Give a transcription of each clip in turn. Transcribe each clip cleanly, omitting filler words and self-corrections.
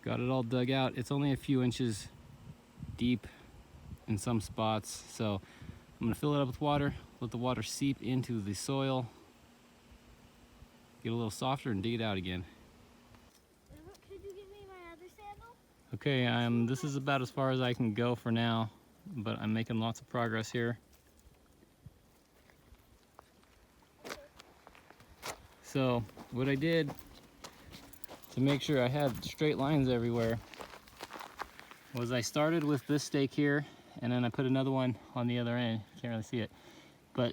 Got it all dug out. It's only a few inches deep in some spots, so I'm gonna fill it up with water, let the water seep into the soil, get a little softer, and dig it out again. Could you give me my other sandal? Okay, this is about as far as I can go for now, but I'm making lots of progress here. So what I did to make sure I had straight lines everywhere was I started with this stake here, and then I put another one on the other end. Can't really see it. But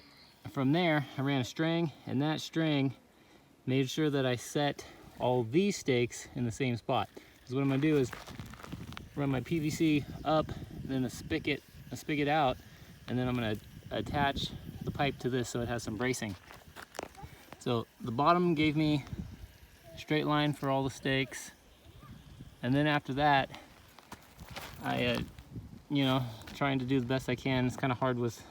from there, I ran a string, and that string made sure that I set all these stakes in the same spot. Because what I'm gonna do is run my PVC up, then a spigot out, and then I'm gonna attach the pipe to this so it has some bracing. So the bottom gave me a straight line for all the stakes, and then after that, I, trying to do the best I can. It's kind of hard with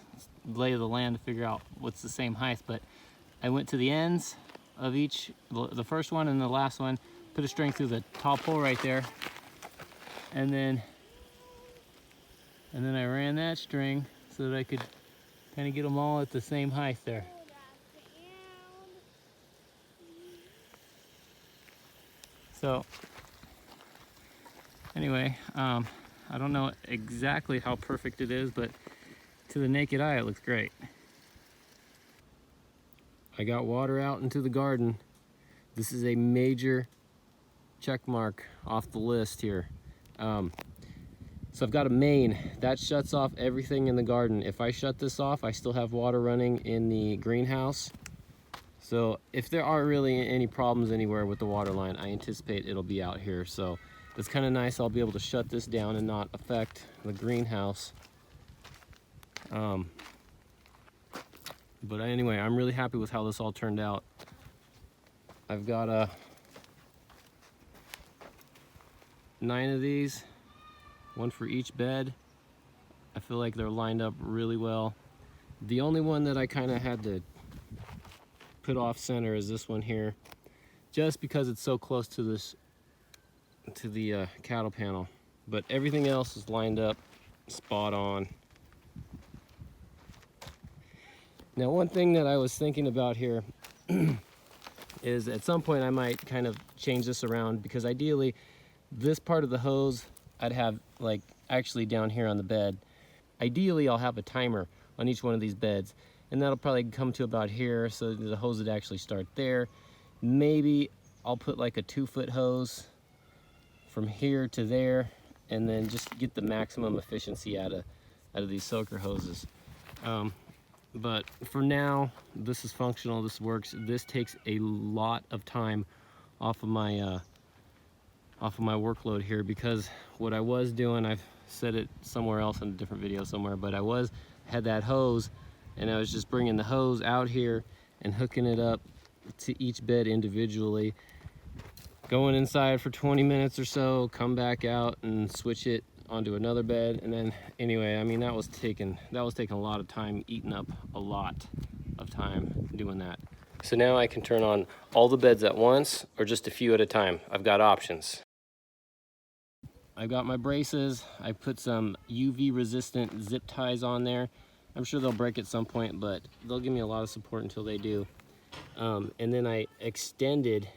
lay of the land to figure out what's the same height, but I went to the ends of each, the first one and the last one, put a string through the top hole right there, and then I ran that string so that I could kind of get them all at the same height there. So anyway, I don't know exactly how perfect it is, but to the naked eye it looks great. I got water out into the garden. This is a major check mark off the list here. So I've got a main that shuts off everything in the garden. If I shut this off, I still have water running in the greenhouse. So if there aren't really any problems anywhere with the water line, I anticipate it'll be out here. So that's kind of nice. I'll be able to shut this down and not affect the greenhouse. But anyway, I'm really happy with how this all turned out. I've got 9 of these, one for each bed. I feel like they're lined up really well. The only one that I kind of had to put off center is this one here, just because it's so close to the cattle panel. But everything else is lined up spot on. Now, one thing that I was thinking about here is at some point I might kind of change this around, because ideally this part of the hose I'd have like actually down here on the bed. Ideally I'll have a timer on each one of these beds, and that'll probably come to about here, so the hose would actually start there. Maybe I'll put like a 2-foot hose from here to there, and then just get the maximum efficiency out of these soaker hoses. But for now, this is functional, this works. This takes a lot of time off of my workload here, because what I was doing, I've said it somewhere else in a different video somewhere, but I had that hose, and I was just bringing the hose out here and hooking it up to each bed individually, going inside for 20 minutes or so, come back out and switch it onto another bed. And then anyway, I mean, that was taking a lot of time, eating up a lot of time doing that. So now I can turn on all the beds at once or just a few at a time. I've got options. I've got my braces. I put some UV resistant zip ties on there. I'm sure they'll break at some point, but they'll give me a lot of support until they do. And then I extended,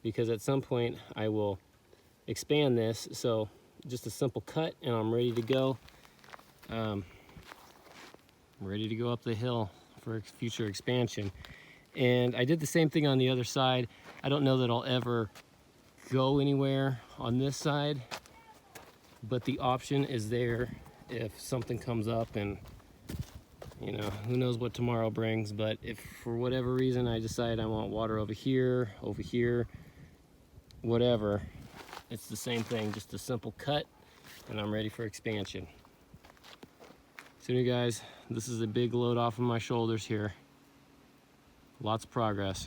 because at some point I will expand this. So just a simple cut and I'm ready to go. Ready to go up the hill for future expansion. And I did the same thing on the other side. I don't know that I'll ever go anywhere on this side, but the option is there if something comes up, and who knows what tomorrow brings. But if for whatever reason I decide I want water over here, whatever, it's the same thing, just a simple cut, and I'm ready for expansion. So you guys, this is a big load off of my shoulders here. Lots of progress.